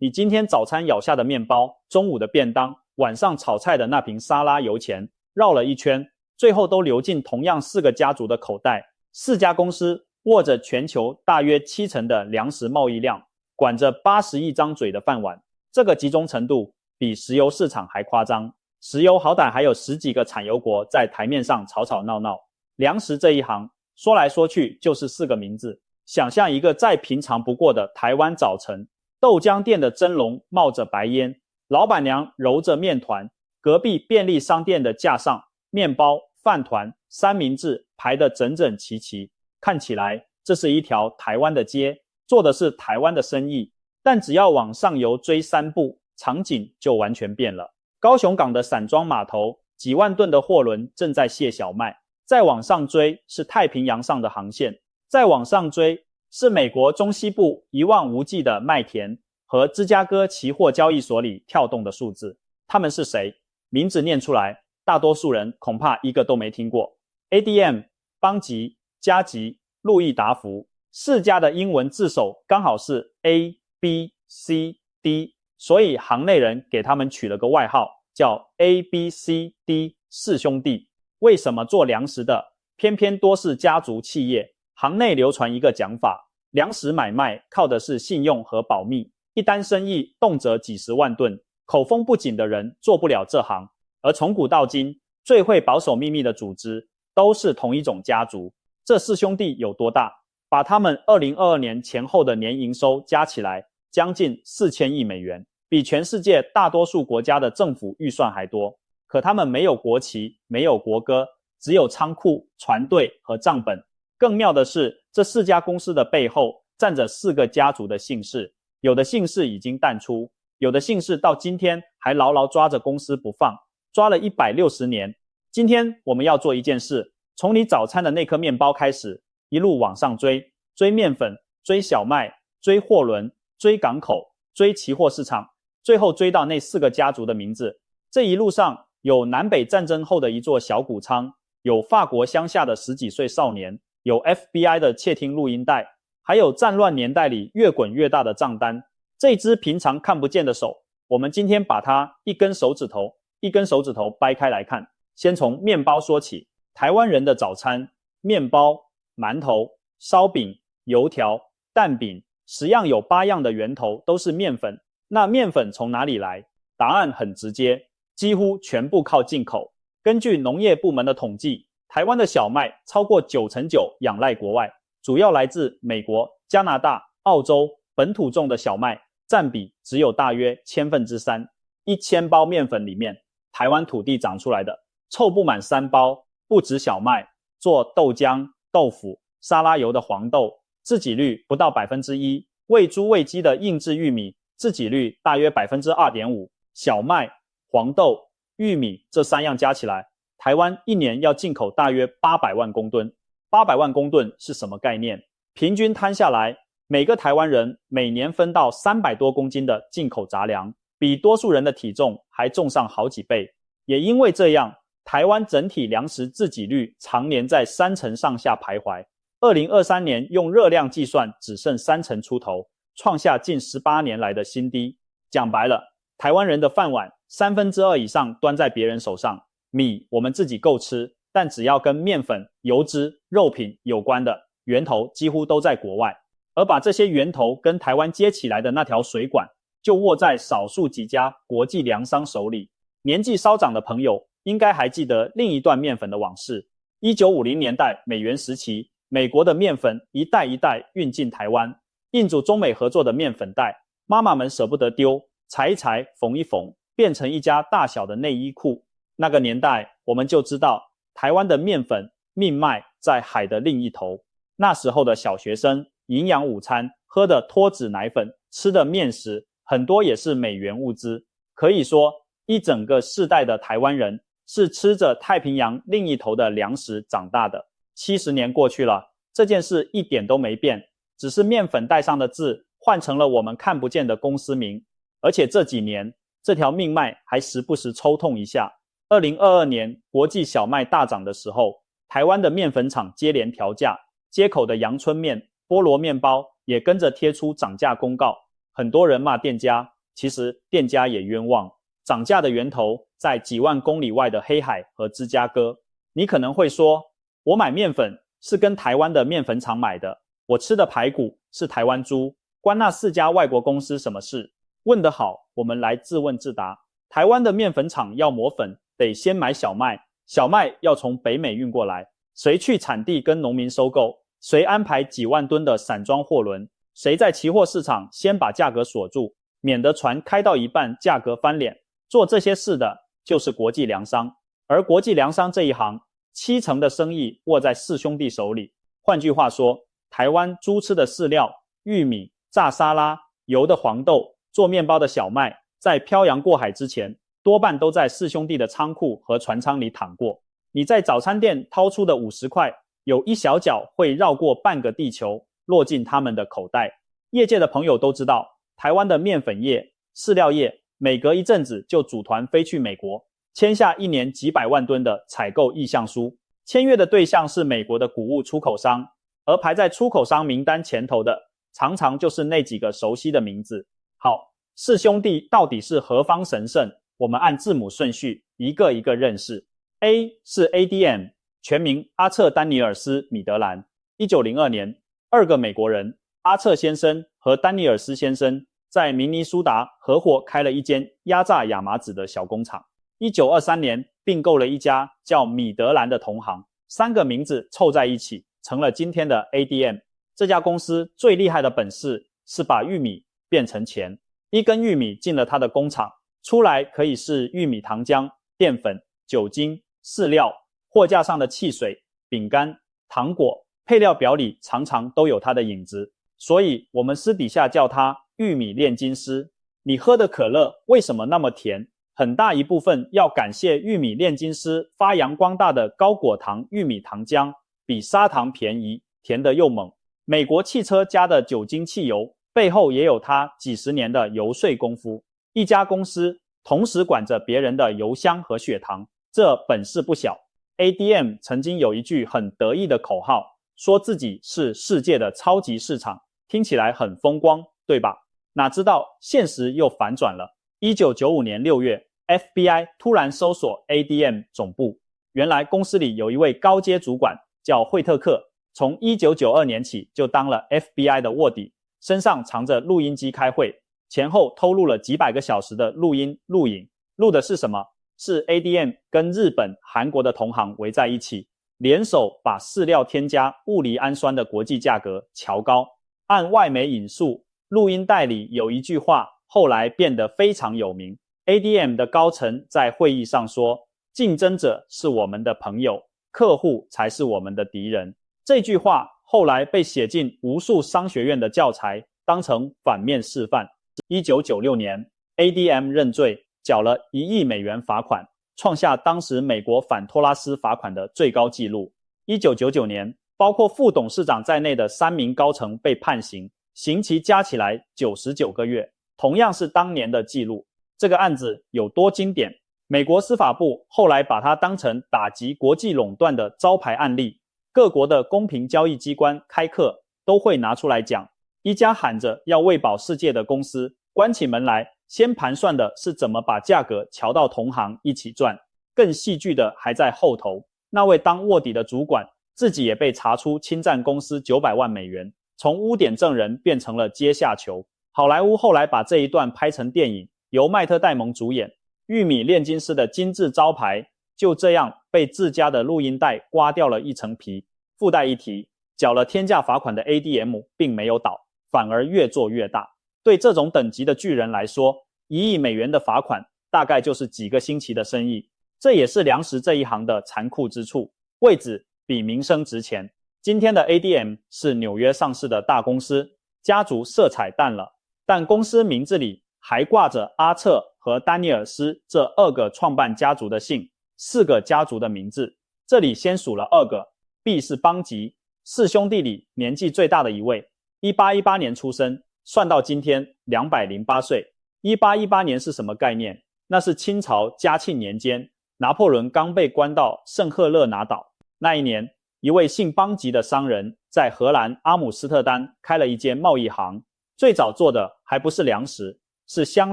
你今天早餐咬下的面包，中午的便当，晚上炒菜的那瓶沙拉油钱，绕了一圈，最后都流进同样4个家族的口袋。4家公司握着全球大约70%的粮食贸易量，管着80亿张嘴的饭碗，这个集中程度比石油市场还夸张。石油好歹还有10几个产油国在台面上吵吵闹闹，粮食这一行说来说去就是4个名字。想象一个再平常不过的台湾早晨，豆浆店的蒸笼冒着白烟，老板娘揉着面团，隔壁便利商店的架上面包、饭团、三明治排得整整齐齐，看起来这是一条台湾的街，做的是台湾的生意。但只要往上游追3步，场景就完全变了。高雄港的散装码头，几万吨的货轮正在卸小麦，再往上追是太平洋上的航线，再往上追是美国中西部一望无际的麦田和芝加哥期货交易所里跳动的数字。他们是谁？名字念出来，大多数人恐怕一个都没听过。ADM、邦吉、嘉吉、路易达福，4家的英文字首刚好是 A、B、C、D， 所以行内人给他们取了个外号，叫 ABCD 4兄弟。为什么做粮食的偏偏多是家族企业？行内流传一个讲法，粮食买卖靠的是信用和保密，一单生意动辄几10万吨，口风不紧的人做不了这行。而从古到今，最会保守秘密的组织都是同一种家族。这4兄弟有多大？把他们2022年前后的年营收加起来，将近4000亿美元，比全世界大多数国家的政府预算还多。可他们没有国旗，没有国歌，只有仓库、船队和账本。更妙的是，这4家公司的背后站着4个家族的姓氏，有的姓氏已经淡出，有的姓氏到今天还牢牢抓着公司不放，抓了160年。今天我们要做一件事，从你早餐的那颗面包开始，一路往上追，追面粉，追小麦，追货轮，追港口，追期货市场，最后追到那4个家族的名字。这一路上有南北战争后的一座小谷仓，有法国乡下的10几岁少年，有 FBI 的窃听录音带，还有战乱年代里越滚越大的账单。这只平常看不见的手，我们今天把它一根手指头一根手指头掰开来看。先从面包说起，台湾人的早餐，面包、馒头、烧饼、油条、蛋饼，10样有8样的源头都是面粉。那面粉从哪里来？答案很直接，几乎全部靠进口。根据农业部门的统计，台湾的小麦超过9%仰赖国外，主要来自美国、加拿大、澳洲，本土种的小麦占比只有大约3/1000。1000包面粉里面，台湾土地长出来的凑不满3包。不止小麦，做豆浆、豆腐、沙拉油的黄豆自给率不到 1%， 喂猪喂鸡的硬质玉米自给率大约 2.5%。 小麦、黄豆、玉米这3样加起来，台湾一年要进口大约800万公吨。800万公吨是什么概念？平均摊下来，每个台湾人每年分到300多公斤的进口杂粮，比多数人的体重还重上好几倍。也因为这样，台湾整体粮食自给率常年在30%上下徘徊。2023年用热量计算只剩30%出头，创下近18年来的新低。讲白了，台湾人的饭碗2/3以上端在别人手上。米我们自己够吃，但只要跟面粉、油脂、肉品有关的源头几乎都在国外。而把这些源头跟台湾接起来的那条水管，就握在少数几家国际粮商手里。年纪稍长的朋友应该还记得另一段面粉的往事。1950年代美元时期，美国的面粉一袋一袋运进台湾，印主中美合作的面粉袋，妈妈们舍不得丢，裁一裁，缝一缝，变成一家大小的内衣裤。那个年代我们就知道，台湾的面粉命脉在海的另一头。那时候的小学生营养午餐喝的脱脂奶粉，吃的面食，很多也是美元物资。可以说，一整个世代的台湾人是吃着太平洋另一头的粮食长大的。70年过去了，这件事一点都没变，只是面粉袋上的字换成了我们看不见的公司名。而且这几年，这条命脉还时不时抽痛一下。2022年国际小麦大涨的时候，台湾的面粉厂接连调价，街口的阳春面、菠萝面包也跟着贴出涨价公告。很多人骂店家，其实店家也冤枉，涨价的源头在几万公里外的黑海和芝加哥。你可能会说，我买面粉是跟台湾的面粉厂买的，我吃的排骨是台湾猪，关那4家外国公司什么事？问得好，我们来自问自答。台湾的面粉厂要磨粉，得先买小麦，小麦要从北美运过来，谁去产地跟农民收购？谁安排几万吨的散装货轮？谁在期货市场先把价格锁住，免得船开到一半价格翻脸？做这些事的就是国际粮商，而国际粮商这一行，70%的生意握在4兄弟手里。换句话说，台湾猪吃的饲料、玉米、炸沙拉、油的黄豆、做面包的小麦，在漂洋过海之前，多半都在4兄弟的仓库和船舱里躺过。你在早餐店掏出的50块，有一小角会绕过半个地球，落进他们的口袋。业界的朋友都知道，台湾的面粉业、饲料业每隔一阵子就组团飞去美国，签下1年几百万吨的采购意向书。签约的对象是美国的谷物出口商，而排在出口商名单前头的，常常就是那几个熟悉的名字。好，4兄弟到底是何方神圣？我们按字母顺序一个一个认识。A 是 ADM， 全名阿彻丹尼尔斯米德兰。1902年，2个美国人阿彻先生和丹尼尔斯先生在明尼苏达合伙开了一间压榨亚麻籽的小工厂。1923年并购了一家叫米德兰的同行，3个名字凑在一起成了今天的 ADM。 这家公司最厉害的本事是把玉米变成钱。一根玉米进了它的工厂，出来可以是玉米糖浆、淀粉、酒精、饲料，货架上的汽水、饼干、糖果，配料表里常常都有它的影子，所以我们私底下叫它玉米炼金师。你喝的可乐为什么那么甜？很大一部分要感谢玉米炼金师发扬光大的高果糖玉米糖浆，比砂糖便宜，甜得又猛。美国汽车加的酒精汽油背后也有它几十年的游说功夫。一家公司同时管着别人的油箱和血糖，这本事不小。ADM 曾经有一句很得意的口号，说自己是世界的超级市场，听起来很风光，对吧？哪知道现实又反转了。1995年6月 FBI 突然搜索 ADM 总部，原来公司里有一位高阶主管叫惠特克，从1992年起就当了 FBI 的卧底，身上藏着录音机开会，前后偷录了几百个小时的录音录影。录的是什么？是 ADM 跟日本、韩国的同行围在一起，联手把饲料添加物离氨酸的国际价格调高。按外媒引述，录音带里有一句话后来变得非常有名。 ADM 的高层在会议上说，竞争者是我们的朋友，客户才是我们的敌人。这句话后来被写进无数商学院的教材，当成反面示范。1996年 ADM 认罪，缴了1亿美元罚款，创下当时美国反托拉斯罚款的最高纪录。1999年，包括副董事长在内的3名高层被判刑，刑期加起来99个月，同样是当年的记录。这个案子有多经典？美国司法部后来把它当成打击国际垄断的招牌案例，各国的公平交易机关开课都会拿出来讲。一家喊着要喂饱世界的公司，关起门来先盘算的是怎么把价格调到同行一起赚，更戏剧的还在后头。那位当卧底的主管自己也被查出侵占公司900万美元，从污点证人变成了阶下囚。好莱坞后来把这一段拍成电影，由麦特戴蒙主演。玉米炼金师的金字招牌就这样被自家的录音带刮掉了一层皮。附带一提，缴了天价罚款的 ADM 并没有倒，反而越做越大。对这种等级的巨人来说，1亿美元的罚款大概就是几个星期的生意。这也是粮食这一行的残酷之处，位置比名声值钱。今天的 ADM 是纽约上市的大公司，家族色彩淡了，但公司名字里还挂着阿彻和丹尼尔斯这2个创办家族的姓，4个家族的名字。这里先数了2个。 B 是邦吉，4兄弟里年纪最大的一位，1818年出生，算到今天208岁。1818年是什么概念？那是清朝嘉庆年间，拿破仑刚被关到圣赫勒拿岛。那一年，一位姓邦吉的商人在荷兰阿姆斯特丹开了一间贸易行，最早做的还不是粮食，是香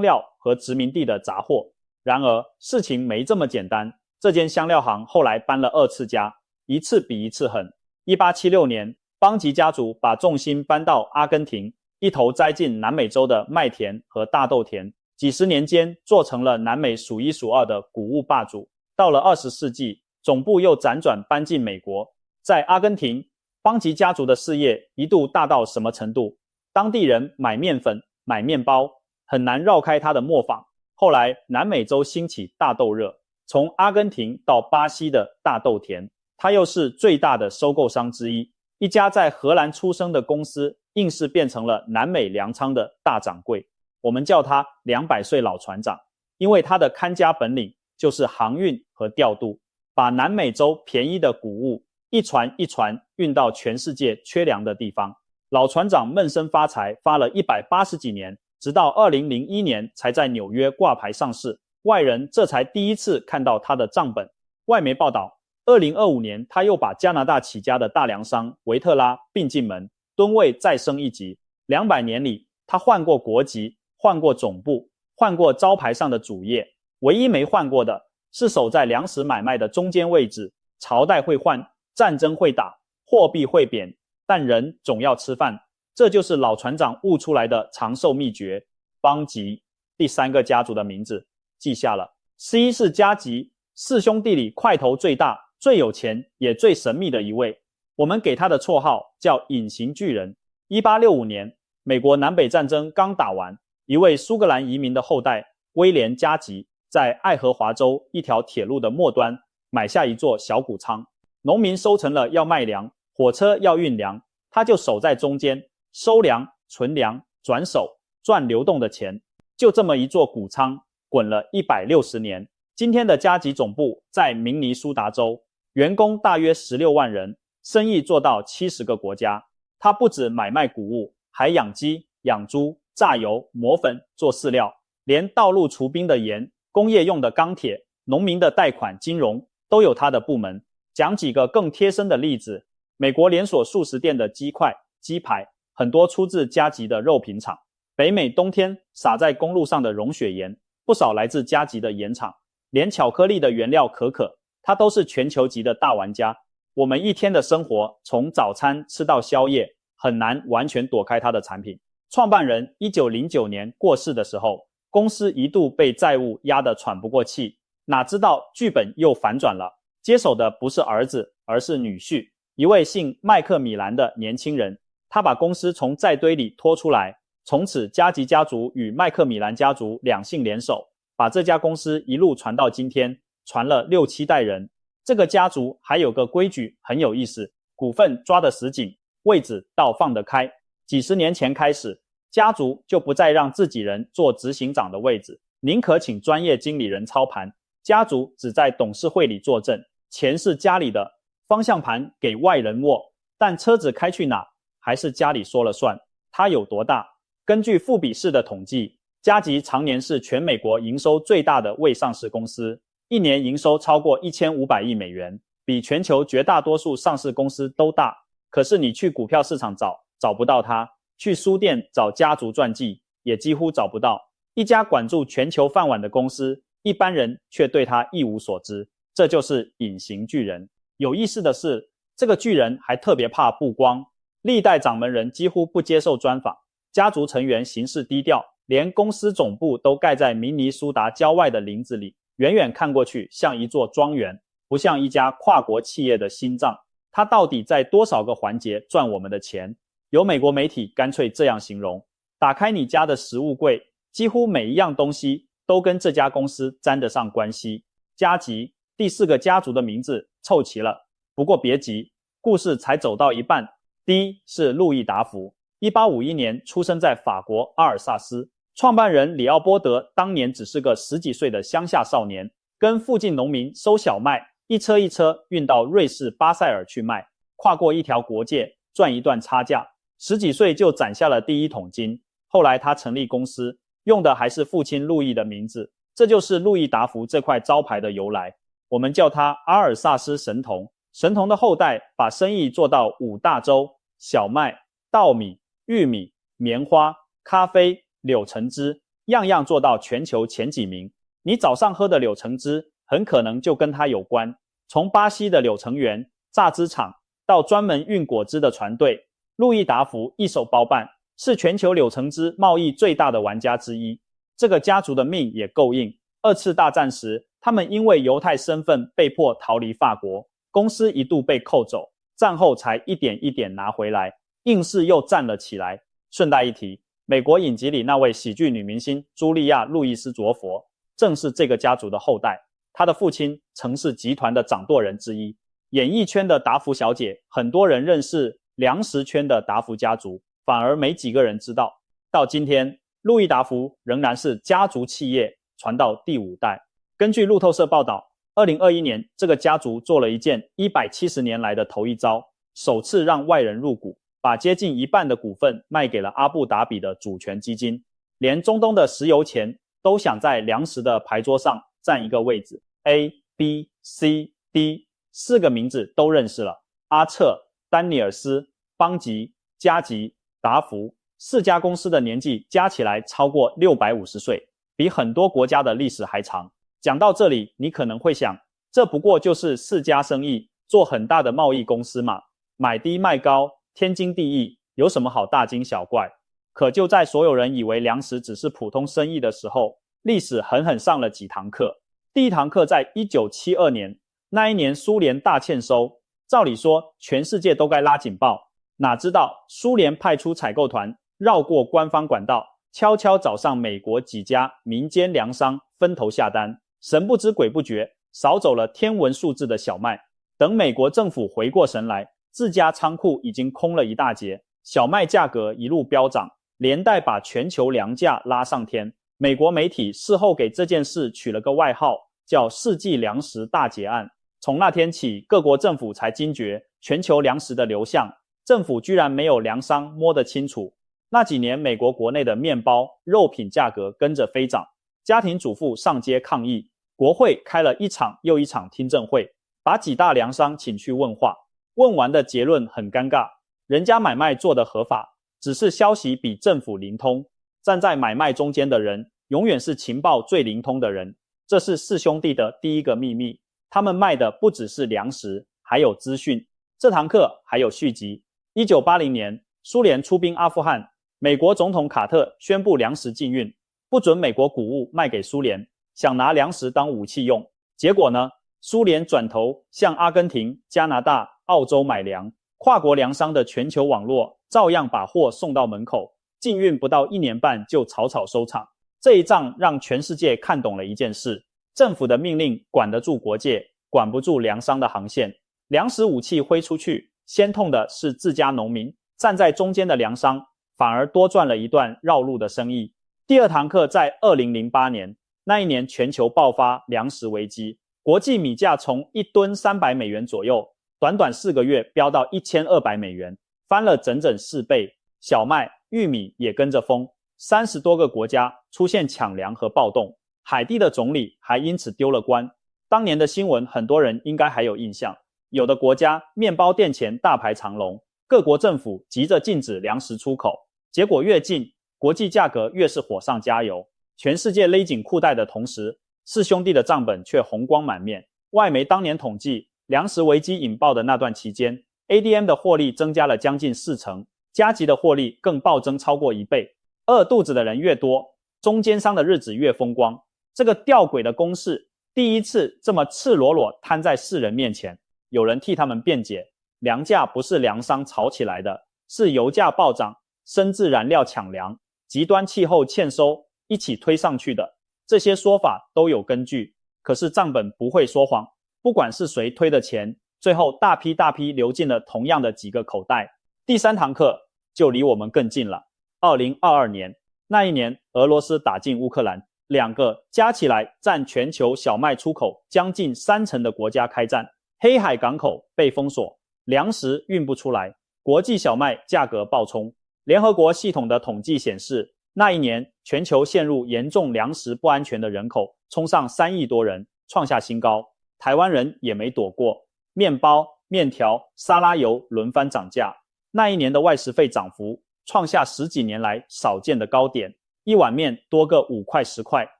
料和殖民地的杂货。然而事情没这么简单，这间香料行后来搬了2次家，一次比一次狠。1876年，邦吉家族把重心搬到阿根廷，一头栽进南美洲的麦田和大豆田，几十年间做成了南美数一数二的谷物霸主。到了20世纪，总部又辗转搬进美国。在阿根廷，邦吉家族的事业一度大到什么程度？当地人买面粉、买面包，很难绕开他的磨坊。后来南美洲兴起大豆热，从阿根廷到巴西的大豆田，他又是最大的收购商之一。一家在荷兰出生的公司，硬是变成了南美粮仓的大掌柜。我们叫他200岁老船长，因为他的看家本领就是航运和调度，把南美洲便宜的谷物一船一船运到全世界缺粮的地方。老船长闷声发财，发了180几年，直到2001年才在纽约挂牌上市，外人这才第一次看到他的账本。外媒报道，2025年他又把加拿大起家的大粮商维特拉并进门，吨位再升一级。200年里，他换过国籍，换过总部，换过招牌上的主页，唯一没换过的是守在粮食买卖的中间位置。朝代会换，战争会打，货币会贬，但人总要吃饭，这就是老船长悟出来的长寿秘诀。邦吉，第3个家族的名字记下了。C 是加吉，4兄弟里块头最大、最有钱也最神秘的一位，我们给他的绰号叫隐形巨人。1865年，美国南北战争刚打完，一位苏格兰移民的后代威廉加吉在爱荷华州一条铁路的末端买下一座小谷仓，农民收成了要卖粮，火车要运粮，他就守在中间，收粮、存粮、转手，赚流动的钱。就这么一座谷仓滚了160年。今天的加吉总部在明尼苏达州，员工大约16万人，生意做到70个国家。他不止买卖谷物，还养鸡、养猪、榨油、磨粉、做饲料，连道路除冰的盐、工业用的钢铁、农民的贷款、金融都有他的部门。讲几个更贴身的例子，美国连锁速食店的鸡块、鸡排很多出自加吉的肉品厂，北美冬天撒在公路上的融雪盐不少来自加吉的盐厂，连巧克力的原料可可，他都是全球级的大玩家。我们一天的生活从早餐吃到宵夜，很难完全躲开他的产品。创办人1909年过世的时候，公司一度被债务压得喘不过气，哪知道剧本又反转了，接手的不是儿子，而是女婿，一位姓麦克米兰的年轻人。他把公司从债堆里拖出来，从此加吉家族与麦克米兰家族两姓联手，把这家公司一路传到今天，传了6、7代人。这个家族还有个规矩很有意思，股份抓得死紧，位子倒放得开。几十年前开始，家族就不再让自己人做执行长的位置，宁可请专业经理人操盘，家族只在董事会里坐镇，钱是家里的，方向盘给外人握，但车子开去哪还是家里说了算。它有多大？根据富比士的统计，加吉常年是全美国营收最大的未上市公司，一年营收超过1500亿美元，比全球绝大多数上市公司都大。可是你去股票市场找不到它，去书店找家族传记也几乎找不到。一家管住全球饭碗的公司，一般人却对它一无所知，这就是隐形巨人。有意思的是，这个巨人还特别怕曝光，历代掌门人几乎不接受专访，家族成员行事低调，连公司总部都盖在明尼苏达郊外的林子里，远远看过去像一座庄园，不像一家跨国企业的心脏。它到底在多少个环节赚我们的钱？有美国媒体干脆这样形容：打开你家的食物柜，几乎每一样东西都跟这家公司沾得上关系。加吉，第4个家族的名字凑齐了。不过别急，故事才走到一半。第一是路易达福，1851年出生在法国阿尔萨斯。创办人里奥波德当年只是个10几岁的乡下少年，跟附近农民收小麦，一车一车运到瑞士巴塞尔去卖，跨过一条国界，赚一段差价。10几岁就攒下了第一桶金。后来他成立公司，用的还是父亲路易的名字，这就是路易达福这块招牌的由来。我们叫他阿尔萨斯神童。神童的后代把生意做到5大洲，小麦、稻米、玉米、棉花、咖啡、柳橙汁，样样做到全球前几名。你早上喝的柳橙汁很可能就跟它有关。从巴西的柳橙园、榨汁厂到专门运果汁的船队，路易达福一手包办，是全球柳橙汁贸易最大的玩家之一。这个家族的命也够硬。二次大战时，他们因为犹太身份被迫逃离法国，公司一度被扣走，战后才一点一点拿回来，硬是又站了起来。顺带一提，美国影集里那位喜剧女明星茱莉亚·路易斯·卓佛正是这个家族的后代，她的父亲曾是集团的掌舵人之一。演艺圈的达福小姐，很多人认识粮食圈的达福家族，反而没几个人知道。到今天，路易达福仍然是家族企业，传到第5代。根据路透社报道，2021年这个家族做了一件170年来的头一遭，首次让外人入股，把接近1半的股份卖给了阿布达比的主权基金。连中东的石油钱都想在粮食的牌桌上占一个位置。A、B、C、D 4个名字都认识了，阿彻、丹尼尔斯、邦吉、加吉、达福4家公司的年纪加起来超过650岁，比很多国家的历史还长。讲到这里，你可能会想，这不过就是4家生意，做很大的贸易公司嘛，买低卖高，天经地义，有什么好大惊小怪？可就在所有人以为粮食只是普通生意的时候，历史狠狠上了几堂课。第一堂课在1972年，那一年苏联大欠收，照理说全世界都该拉警报，哪知道苏联派出采购团绕过官方管道，悄悄找上美国几家民间粮商分头下单，神不知鬼不觉少走了天文数字的小麦。等美国政府回过神来，自家仓库已经空了一大截，小麦价格一路飙涨，连带把全球粮价拉上天。美国媒体事后给这件事取了个外号，叫世纪粮食大劫案。从那天起，各国政府才惊觉全球粮食的流向，政府居然没有粮商摸得清楚。那几年，美国国内的面包、肉品价格跟着飞涨，家庭主妇上街抗议，国会开了一场又一场听证会，把几大粮商请去问话。问完的结论很尴尬，人家买卖做得合法，只是消息比政府灵通，站在买卖中间的人永远是情报最灵通的人。这是4兄弟的第一个秘密，他们卖的不只是粮食，还有资讯。这堂课还有续集。1980年，苏联出兵阿富汗，美国总统卡特宣布粮食禁运，不准美国谷物卖给苏联，想拿粮食当武器用。结果呢，苏联转头向阿根廷、加拿大、澳洲买粮，跨国粮商的全球网络照样把货送到门口，禁运不到1年半就草草收场。这一仗让全世界看懂了一件事，政府的命令管得住国界，管不住粮商的航线。粮食武器挥出去，先痛的是自家农民，站在中间的粮商反而多赚了一段绕路的生意。第二堂课在2008年，那一年全球爆发粮食危机，国际米价从1吨300美元左右，短短4个月飙到1200美元，翻了整整4倍。小麦、玉米也跟着疯，30多个国家出现抢粮和暴动，海地的总理还因此丢了官。当年的新闻很多人应该还有印象，有的国家面包店前大排长龙，各国政府急着禁止粮食出口，结果越禁，国际价格越是火上加油。全世界勒紧裤带的同时，4兄弟的账本却红光满面。外媒当年统计，粮食危机引爆的那段期间， ADM 的获利增加了将近40%，加急的获利更暴增超过1倍。饿肚子的人越多，中间商的日子越风光。这个吊诡的公式第一次这么赤裸裸摊在世人面前。有人替他们辩解，粮价不是粮商炒起来的，是油价暴涨、生质燃料抢粮、极端气候欠收一起推上去的。这些说法都有根据，可是账本不会说谎，不管是谁推的钱，最后大批大批流进了同样的几个口袋。第三堂课就离我们更近了。2022年，那一年俄罗斯打进乌克兰，2个加起来占全球小麦出口将近30%的国家开战，黑海港口被封锁，粮食运不出来，国际小麦价格暴冲。联合国系统的统计显示，那一年全球陷入严重粮食不安全的人口冲上3亿多人，创下新高。台湾人也没躲过，面包、面条、沙拉油轮番涨价。那一年的外食费涨幅创下10几年来少见的高点。一碗面多个5块10块，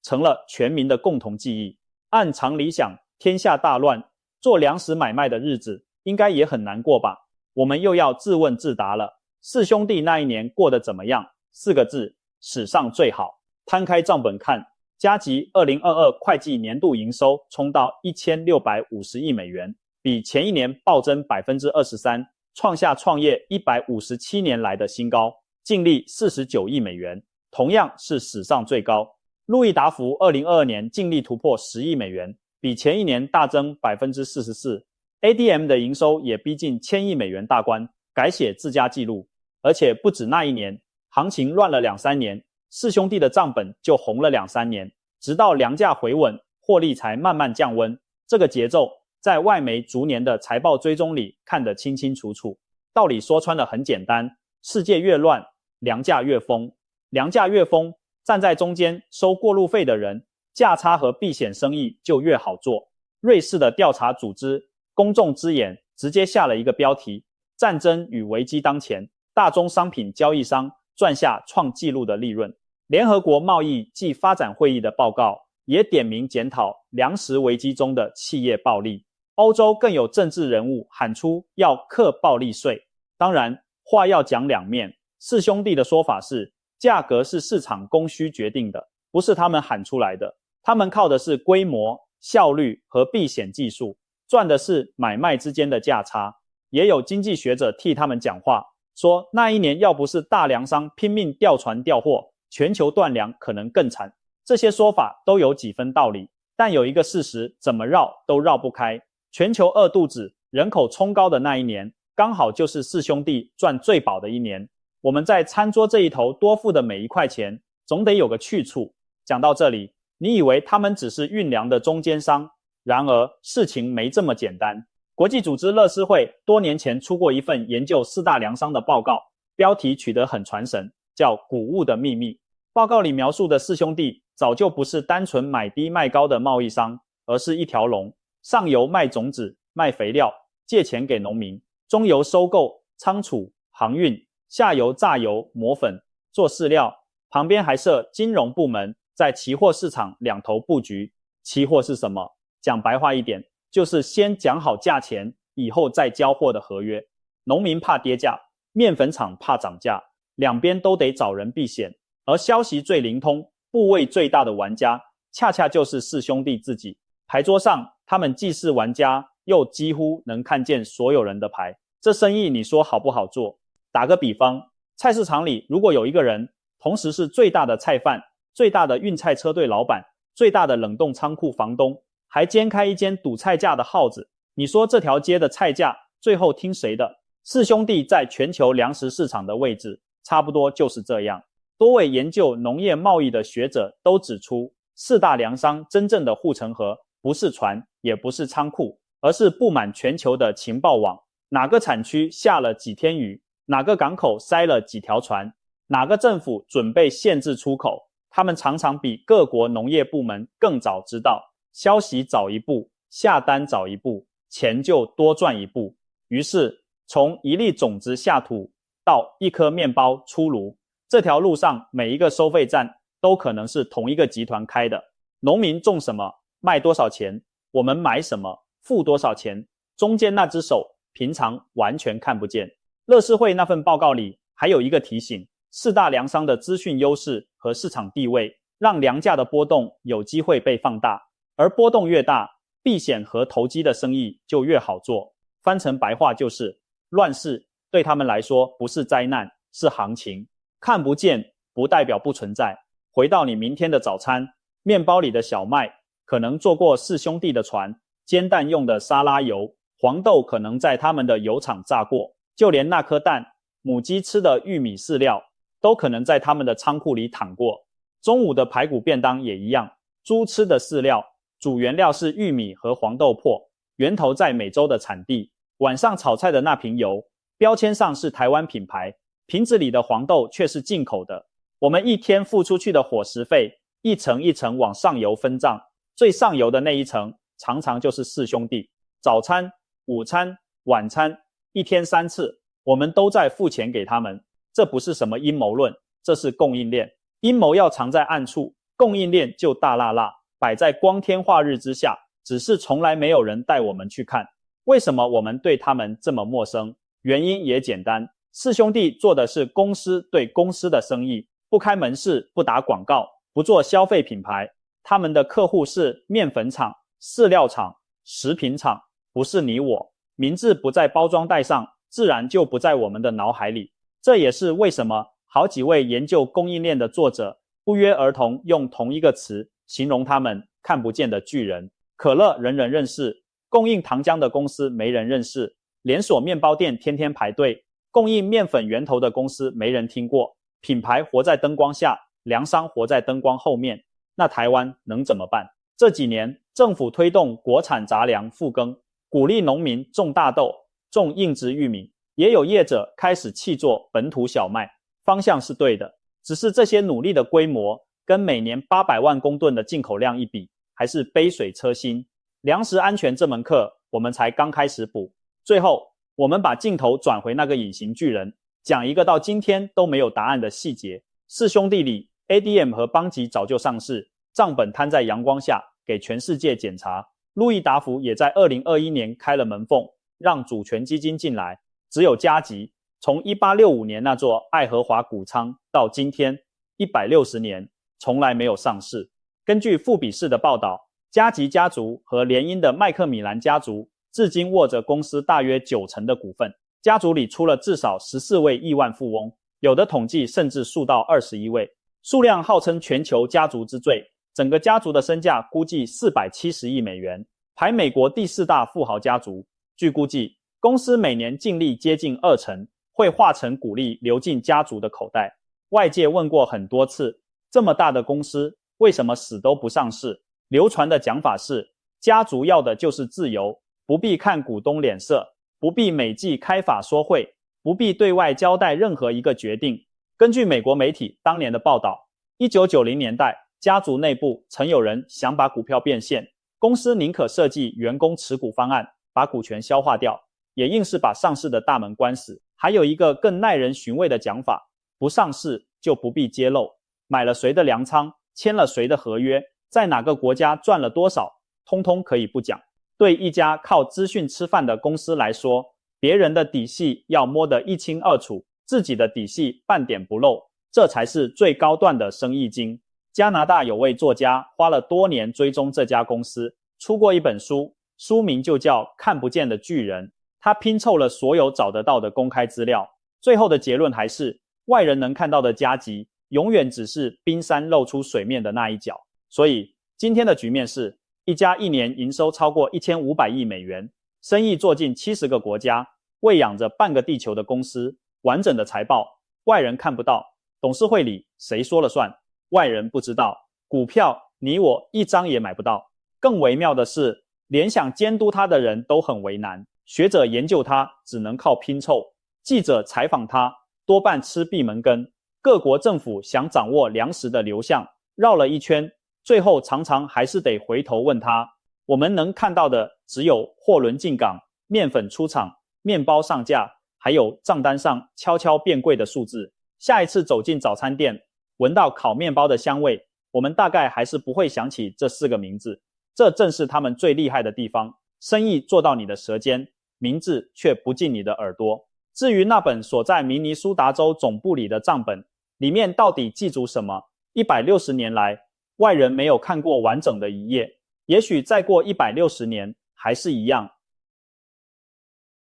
成了全民的共同记忆。按常理想，天下大乱，做粮食买卖的日子应该也很难过吧？我们又要自问自答了。四兄弟那一年过得怎么样？4个字，史上最好。摊开账本看，加急2022会计年度营收冲到1650亿美元，比前一年暴增 23%， 创下创业157年来的新高，净利49亿美元，同样是史上最高。路易达福2022年净利突破10亿美元，比前一年大增 44%。 ADM 的营收也逼近1000亿美元大关，改写自家纪录。而且不止那一年，行情乱了2-3年，四兄弟的账本就红了2-3年，直到粮价回稳，获利才慢慢降温。这个节奏在外媒逐年的财报追踪里看得清清楚楚。道理说穿了很简单，世界越乱，粮价越疯。粮价越疯，站在中间收过路费的人，价差和避险生意就越好做。瑞士的调查组织公众之眼直接下了一个标题：战争与危机当前，大宗商品交易商赚下创纪录的利润。联合国贸易暨发展会议的报告也点名检讨粮食危机中的企业暴利。欧洲更有政治人物喊出要课暴利税。当然，话要讲两面，四兄弟的说法是，价格是市场供需决定的，不是他们喊出来的。他们靠的是规模、效率和避险技术，赚的是买卖之间的价差。也有经济学者替他们讲话，说那一年要不是大粮商拼命调船调货，全球断粮可能更惨。这些说法都有几分道理，但有一个事实，怎么绕都绕不开。全球饿肚子，人口冲高的那一年，刚好就是四兄弟赚最饱的一年。我们在餐桌这一头多付的每一块钱，总得有个去处。讲到这里，你以为他们只是运粮的中间商，然而事情没这么简单。国际组织乐施会多年前出过一份研究4大粮商的报告，标题取得很传神，叫《谷物的秘密》。报告里描述的四兄弟早就不是单纯买低卖高的贸易商，而是一条龙，上游卖种子、卖肥料、借钱给农民，中游收购、仓储、航运，下游榨油、磨粉、做饲料，旁边还设金融部门，在期货市场两头布局。期货是什么？讲白话一点，就是先讲好价钱，以后再交货的合约。农民怕跌价，面粉厂怕涨价，两边都得找人避险。而消息最灵通、部位最大的玩家，恰恰就是四兄弟自己。牌桌上，他们既是玩家，又几乎能看见所有人的牌。这生意你说好不好做？打个比方，菜市场里如果有一个人，同时是最大的菜贩、最大的运菜车队老板、最大的冷冻仓库房东，还兼开一间赌菜价的号子，你说这条街的菜价最后听谁的？四兄弟在全球粮食市场的位置，差不多就是这样。多位研究农业贸易的学者都指出，4大粮商真正的护城河，不是船，也不是仓库，而是布满全球的情报网。哪个产区下了几天雨，哪个港口塞了几条船，哪个政府准备限制出口，他们常常比各国农业部门更早知道，消息早一步，下单早一步，钱就多赚一步。于是从一粒种子下土到一颗面包出炉，这条路上每一个收费站都可能是同一个集团开的。农民种什么，卖多少钱，我们买什么，付多少钱，中间那只手平常完全看不见。乐施会那份报告里还有一个提醒，4大粮商的资讯优势和市场地位，让粮价的波动有机会被放大，而波动越大，避险和投机的生意就越好做。翻成白话就是，乱世对他们来说不是灾难，是行情。看不见不代表不存在。回到你明天的早餐，面包里的小麦可能坐过四兄弟的船，煎蛋用的沙拉油，黄豆可能在他们的油厂榨过，就连那颗蛋，母鸡吃的玉米饲料，都可能在他们的仓库里躺过。中午的排骨便当也一样，猪吃的饲料，主原料是玉米和黄豆粕，源头在美洲的产地。晚上炒菜的那瓶油，标签上是台湾品牌，瓶子里的黄豆却是进口的。我们一天付出去的伙食费，一层一层往上游分账，最上游的那一层常常就是四兄弟。早餐、午餐、晚餐，一天3次，我们都在付钱给他们。这不是什么阴谋论，这是供应链。阴谋要藏在暗处，供应链就大辣辣，摆在光天化日之下，只是从来没有人带我们去看。为什么我们对他们这么陌生？原因也简单，四兄弟做的是公司对公司的生意，不开门市，不打广告，不做消费品牌。他们的客户是面粉厂、饲料厂、食品厂，不是你我。名字不在包装袋上，自然就不在我们的脑海里。这也是为什么好几位研究供应链的作者不约而同用同一个词形容他们看不见的巨人。可乐人人认识，供应糖浆的公司没人认识，连锁面包店天天排队，供应面粉源头的公司没人听过。品牌活在灯光下，粮商活在灯光后面，那台湾能怎么办？这几年政府推动国产杂粮复耕，鼓励农民种大豆、种硬质玉米，也有业者开始契作本土小麦，方向是对的，只是这些努力的规模跟每年800万公吨的进口量一比，还是杯水车薪。粮食安全这门课我们才刚开始补。最后，我们把镜头转回那个隐形巨人，讲一个到今天都没有答案的细节。四兄弟里 ADM 和邦吉早就上市，账本摊在阳光下给全世界检查。路易达福也在2021年开了门缝，让主权基金进来。只有嘉吉从1865年那座爱荷华谷仓到今天160年从来没有上市。根据富比士的报道，嘉吉家族和联姻的麦克米兰家族至今握着公司大约90%的股份。家族里出了至少14位亿万富翁，有的统计甚至数到21位，数量号称全球家族之最。整个家族的身价估计470亿美元，排美国第4大富豪家族。据估计，公司每年净利接近20%，会化成股利流进家族的口袋。外界问过很多次，这么大的公司为什么死都不上市？流传的讲法是，家族要的就是自由，不必看股东脸色，不必每季开法说会，不必对外交代任何一个决定。根据美国媒体当年的报道，1990年代家族内部曾有人想把股票变现，公司宁可设计员工持股方案，把股权消化掉，也硬是把上市的大门关死。还有一个更耐人寻味的讲法，不上市就不必揭露，买了谁的粮仓，签了谁的合约，在哪个国家赚了多少，通通可以不讲。对一家靠资讯吃饭的公司来说，别人的底细要摸得一清二楚，自己的底细半点不漏，这才是最高段的生意经。加拿大有位作家花了多年追踪这家公司，出过一本书，书名就叫《看不见的巨人》。他拼凑了所有找得到的公开资料，最后的结论还是外人能看到的嘉吉永远只是冰山露出水面的那一角。所以今天的局面是一家一年营收超过1500亿美元，生意做进70个国家，喂养着半个地球的公司，完整的财报外人看不到，董事会里谁说了算？外人不知道，股票你我一张也买不到。更微妙的是，连想监督他的人都很为难，学者研究他只能靠拼凑，记者采访他多半吃闭门羹，各国政府想掌握粮食的流向，绕了一圈，最后常常还是得回头问他。我们能看到的只有货轮进港、面粉出厂、面包上架，还有账单上悄悄变贵的数字。下一次走进早餐店，闻到烤面包的香味，我们大概还是不会想起这4个名字。这正是他们最厉害的地方，生意做到你的舌尖，名字却不进你的耳朵。至于那本所在明尼苏达州总部里的账本，里面到底记住什么？160年来，外人没有看过完整的一页。也许再过160年还是一样，